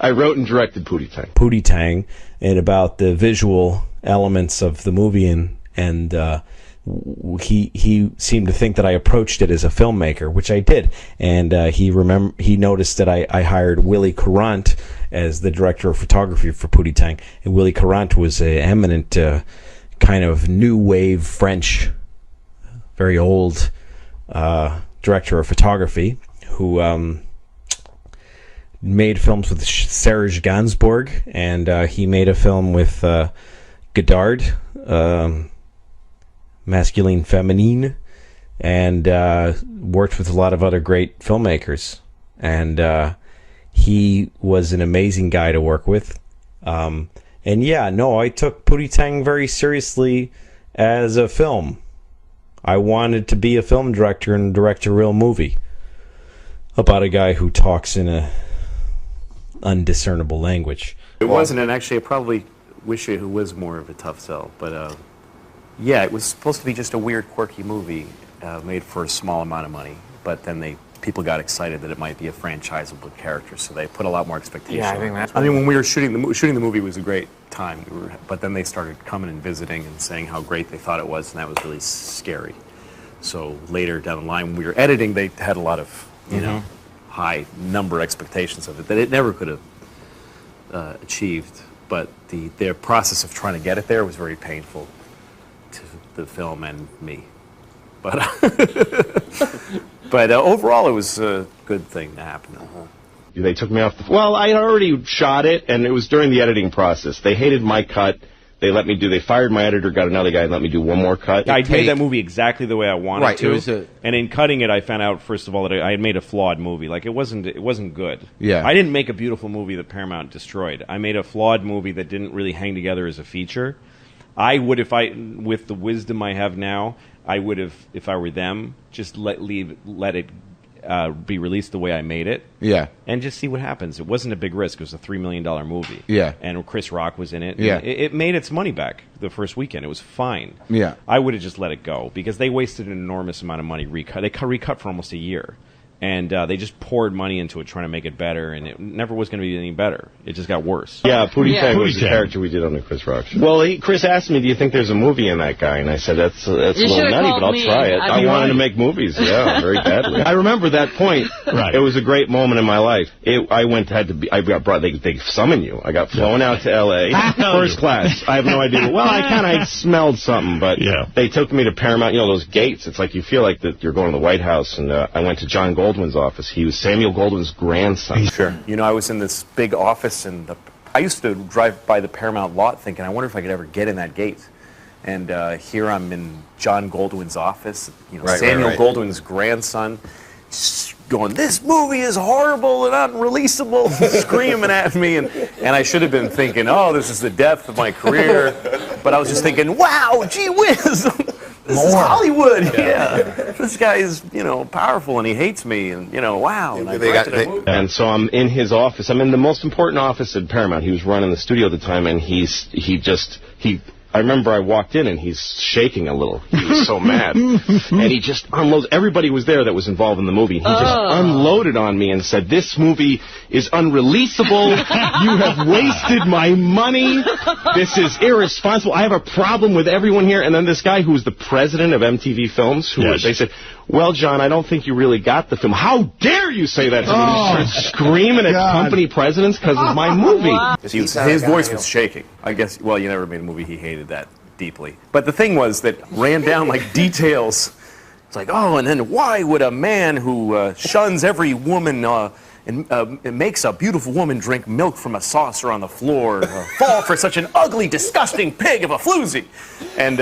I wrote and directed Pootie Tang. Pootie Tang, and about the visual elements of the movie, and he seemed to think that I approached it as a filmmaker, which I did, and he noticed that I hired Willie Courant as the director of photography for Pootie Tang, and Willie Courant was an eminent kind of new wave French, very old director of photography who made films with Serge Gainsbourg, and he made a film with Godard, Masculine Feminine, and worked with a lot of other great filmmakers. And he was an amazing guy to work with. And yeah, no, I took Pootie Tang very seriously as a film. I wanted to be a film director and direct a real movie about a guy who talks in a undiscernible language. It wasn't, and actually I probably wish it was more of a tough sell, but yeah, it was supposed to be just a weird, quirky movie made for a small amount of money, but then people got excited that it might be a franchisable character, so they put a lot more expectation. Yeah, I think that's. I mean, when we were shooting the movie was a great time. But then they started coming and visiting and saying how great they thought it was, and that was really scary. So later down the line, when we were editing, they had a lot of high number expectations of it that it never could have achieved. But their process of trying to get it there was very painful to the film and me. But but overall, it was a good thing to happen. They took me off well, I had already shot it, and it was during the editing process. They hated my cut. They fired my editor, got another guy, and let me do one more cut. I made that movie exactly the way I wanted to. And in cutting it, I found out, first of all, that I had made a flawed movie. Like, it wasn't good. Yeah. I didn't make a beautiful movie that Paramount destroyed. I made a flawed movie that didn't really hang together as a feature. I would, with the wisdom I have now, I would have, if I were them, just let it be released the way I made it. Yeah. And just see what happens. It wasn't a big risk. It was a $3 million movie. Yeah. And Chris Rock was in it. Yeah. It made its money back the first weekend. It was fine. Yeah. I would have just let it go because they wasted an enormous amount of money. They recut for almost a year. And they just poured money into it trying to make it better, and it never was going to be any better. It just got worse. Yeah, Pootie Tang was the character we did on the Chris Rock show. Well, Chris asked me, do you think there's a movie in that guy? And I said, that's a little nutty, but I'll try it. I wanted to make movies, very badly. I remember that point. Right. It was a great moment in my life. I got brought, they summoned you. I got flown out to L.A. First class. I have no idea. Well, I smelled something, but they took me to Paramount, those gates. It's like you feel like that you're going to the White House, and I went to John Goldwyn's office. He was Samuel Goldwyn's grandson. Sure. I was in this big office, and I used to drive by the Paramount lot thinking, I wonder if I could ever get in that gate. And here I'm in John Goldwyn's office, Samuel Goldwyn's grandson, going, this movie is horrible and unreleasable, screaming at me. And I should have been thinking, oh, this is the death of my career. But I was just thinking, wow, gee whiz. This is Hollywood, This guy is, powerful, and he hates me, and, wow. And, and so I'm in his office. I'm in the most important office at Paramount. He was running the studio at the time, and I remember I walked in, and he's shaking a little. He was so mad. And he just unloads. Everybody was there that was involved in the movie. He just unloaded on me and said, this movie is unreleasable. You have wasted my money. This is irresponsible. I have a problem with everyone here. And then this guy who was the president of MTV Films, they said, well, John, I don't think you really got the film. How dare you say that to me? He started screaming at company presidents because of my movie. His voice was shaking. I guess, well, you never made a movie he hated that deeply. But the thing was that ran down like details. It's like, and then why would a man who shuns every woman and makes a beautiful woman drink milk from a saucer on the floor fall for such an ugly, disgusting pig of a floozy? And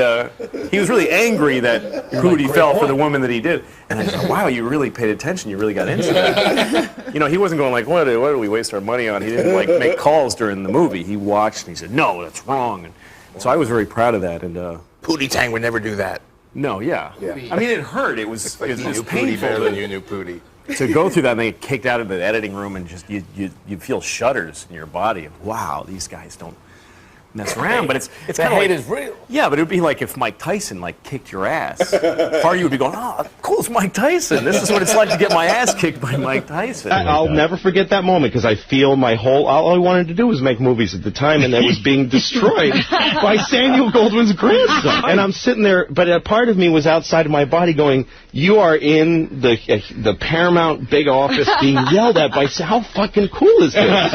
he was really angry that Pootie fell for the woman that he did. And I said, wow, you really paid attention. You really got into that. He wasn't going like, what do we waste our money on? He didn't make calls during the movie. He watched and he said, no, that's wrong. And so I was very proud of that. And Pootie Tang would never do that. No, yeah. I mean, it hurt. It was painful. Better than you knew Pootie. To go through that and they get kicked out of the editing room and just you feel shudders in your body. Wow, these guys don't mess around, but it's The kind of hate like, is real. yeah, but it would be like if Mike Tyson like kicked your ass. Part of you would be going, oh, cool, it's Mike Tyson. This is what it's like to get my ass kicked by Mike Tyson. I'll never forget that moment because I feel all I wanted to do was make movies at the time, and that was being destroyed by Samuel Goldwyn's grandson. And I'm sitting there, but a part of me was outside of my body going, you are in the Paramount big office being yelled at by, how fucking cool is this?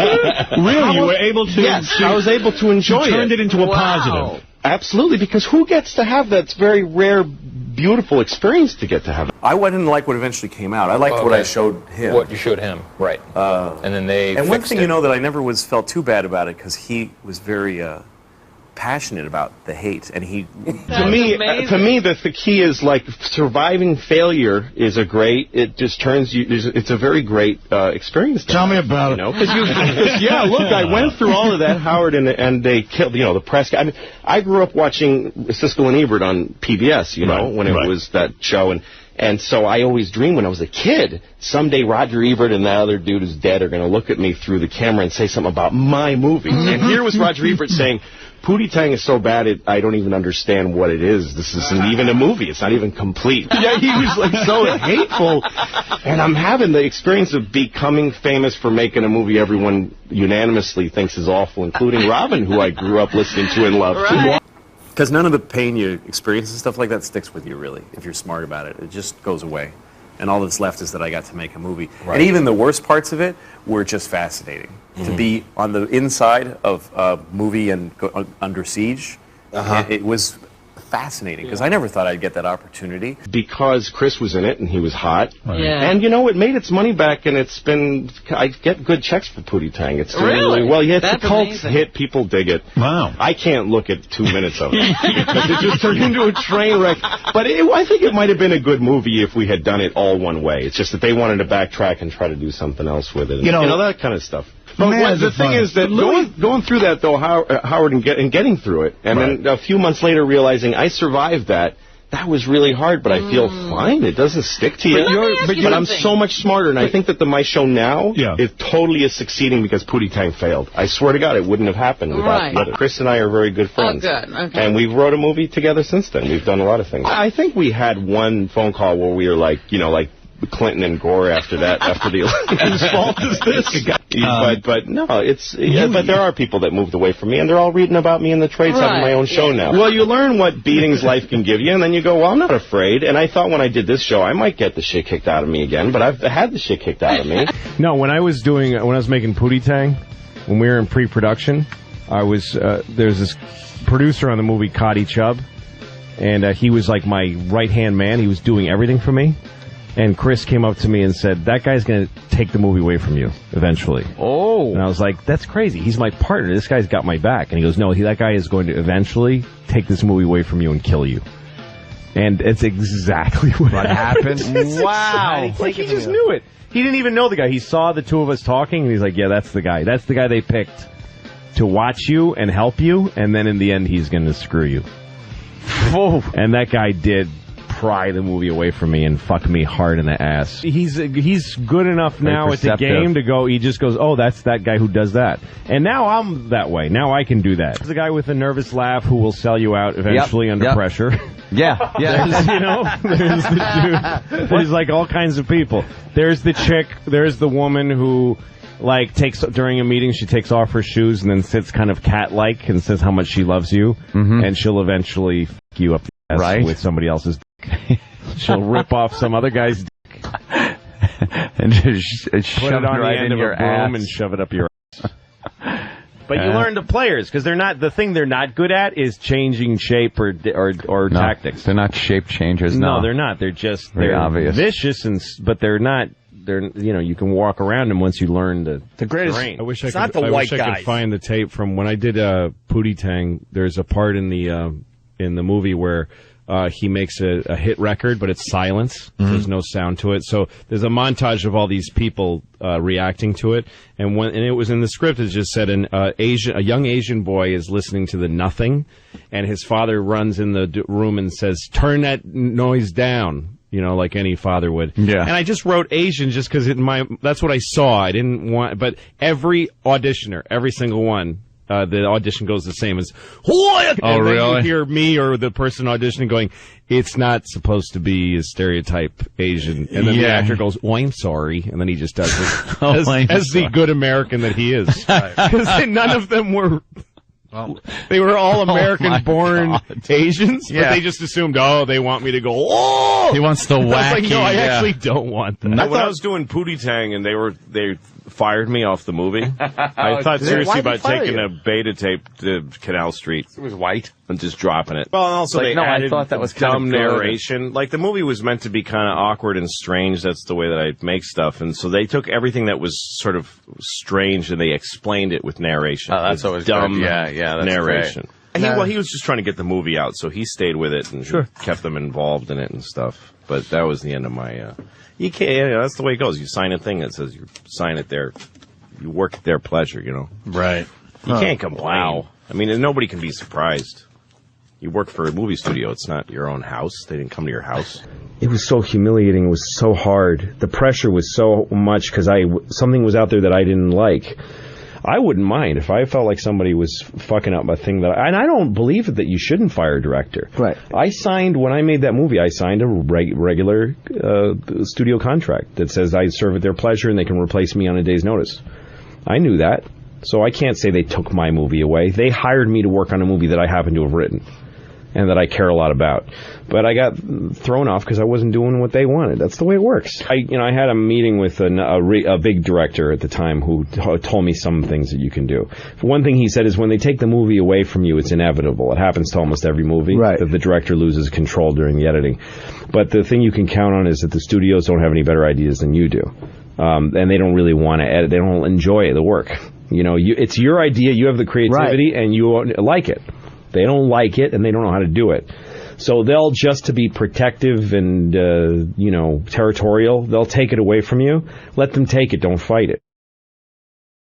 Really? You were able to... Yes, I was able to enjoy it. You turned it into a positive. Absolutely, because who gets to have that very rare, beautiful experience to get to have it? I didn't like what eventually came out. I liked what I showed him. What you showed him, right. And then they And one fixed thing, it. you know, that I never felt too bad about it, because he was very passionate about the hate, and he... To me, the key is, like, surviving failure is it just turns you, it's a very great experience. Tell me about it. Yeah, look, I went through all of that, Howard, and they killed, the press. I mean, I grew up watching Siskel and Ebert on PBS, when it was that show, and so I always dreamed when I was a kid, someday Roger Ebert and that other dude who's dead are going to look at me through the camera and say something about my movies. And here was Roger Ebert saying, Pootie Tang is so bad I don't even understand what it is. This isn't even a movie. It's not even complete. Yeah, he was like so hateful. And I'm having the experience of becoming famous for making a movie everyone unanimously thinks is awful, including Robin, who I grew up listening to and loved. Right. Because none of the pain you experience and stuff like that sticks with you, really, if you're smart about it. It just goes away. And all that's left is that I got to make a movie. Right. And even the worst parts of it were just fascinating. To be on the inside of a movie and go under siege, it was fascinating, because I never thought I'd get that opportunity. Because Chris was in it, and he was hot. Right. Yeah. And, it made its money back, and I get good checks for Pootie Tang. It's doing really well. Yeah, it's a cult hit. People dig it. Wow. I can't look at 2 minutes of it, because it just turned into a train wreck. But I think it might have been a good movie if we had done it all one way. It's just that they wanted to backtrack and try to do something else with it. And, that kind of stuff. But the thing is that going through that, though, Howard, and getting through it, and then a few months later realizing I survived that was really hard, but I feel fine. It doesn't stick to you. But I'm so much smarter, and I think that my show now is totally succeeding because Pootie Tang failed. I swear to God, it wouldn't have happened without it. Chris and I are very good friends. Oh, good. Okay. And we've wrote a movie together since then. We've done a lot of things. I think we had one phone call where we were like, Clinton and Gore after the election. Whose fault is this? But no, but there are people that moved away from me, and they're all reading about me in the trades, having my own show now. Well, you learn what beatings life can give you, and then you go, well, I'm not afraid. And I thought when I did this show, I might get the shit kicked out of me again, but I've had the shit kicked out of me. No, when I was making Pootie Tang, when we were in pre-production, there's this producer on the movie, Cotty Chubb, and he was like my right-hand man. He was doing everything for me. And Chris came up to me and said, that guy's going to take the movie away from you eventually. Oh. And I was like, that's crazy. He's my partner. This guy's got my back. And he goes, no, that guy is going to eventually take this movie away from you and kill you. And it's exactly what happened. Wow. Like, he just knew it. He didn't even know the guy. He saw the two of us talking, and he's like, yeah, that's the guy. That's the guy they picked to watch you and help you, and then in the end, he's going to screw you. Oh. And that guy did pry the movie away from me and fuck me hard in the ass. He's good enough now at the game to go, he just goes, oh, that's that guy who does that. And now I'm that way. Now I can do that. There's a guy with a nervous laugh who will sell you out eventually under pressure. Yeah. There's the dude. There's like all kinds of people. There's the chick. There's the woman who takes during a meeting, she takes off her shoes and then sits kind of cat-like and says how much she loves you. Mm-hmm. And she'll eventually fuck you up the ass with somebody else's dick. She'll rip off some other guy's dick and just put shove it on right the end in of your a broom ass and shove it up your ass. But you learn the players, because the thing they're not good at is changing shape or tactics. They're not shape changers. No, they're not. They're just they're obvious. Vicious, but they're not. You can walk around them once you learn the greatest. terrain. I wish I could find the tape from when I did Pootie Tang. There's a part in the movie where he makes a hit record, but it's silence. Mm-hmm. There's no sound to it. So there's a montage of all these people reacting to it. And it was in the script. It just said a young Asian boy is listening to the Nothing, and his father runs in the room and says, "Turn that noise down." Like any father would. Yeah. And I just wrote Asian just because that's what I saw. I didn't want, but every auditioner, every single one, the audition goes the same as what? Oh, and then really? You hear me or the person auditioning going, it's not supposed to be a stereotype Asian. And then the actor goes, oh, I'm sorry. And then he just does it as the good American that he is. Because none of them were... they were all American-born Asians, but they just assumed, they want me to go, oh! He wants the wacky. I was like, no, I actually don't want that. When I was doing Pootie Tang and they fired me off the movie, I thought seriously about taking a beta tape to Canal Street. It was white. And just dropping it. Well, and also Like, they no, I added thought that was dumb kind of good. narration. Like, the movie was meant to be kind of awkward and strange. That's the way that I make stuff. And so they took everything that was sort of strange and they explained it with narration. Oh, that's With always dumb good. Yeah, that's narration. He was just trying to get the movie out, so he stayed with it and kept them involved in it and stuff. But that was the end of my... you can't... that's the way it goes. You sign a thing that says you sign it there. You work at their pleasure, you know. Right. You can't complain. Wow. I mean, nobody can be surprised. You work for a movie studio. It's not your own house. They didn't come to your house. It was so humiliating. It was so hard. The pressure was so much because something was out there that I didn't like. I wouldn't mind if I felt like somebody was fucking up a thing and I don't believe that you shouldn't fire a director. Right. When I made that movie, I signed a regular studio contract that says I serve at their pleasure and they can replace me on a day's notice. I knew that. So I can't say they took my movie away. They hired me to work on a movie that I happen to have written and that I care a lot about. But I got thrown off because I wasn't doing what they wanted. That's the way it works. I had a meeting with a big director at the time who told me some things that you can do. One thing he said is when they take the movie away from you, it's inevitable. It happens to almost every movie that the director loses control during the editing. But the thing you can count on is that the studios don't have any better ideas than you do. And they don't really want to edit. They don't enjoy the work. It's your idea. You have the creativity and you like it. They don't like it, and they don't know how to do it. So they'll, just to be protective and, territorial, they'll take it away from you. Let them take it. Don't fight it.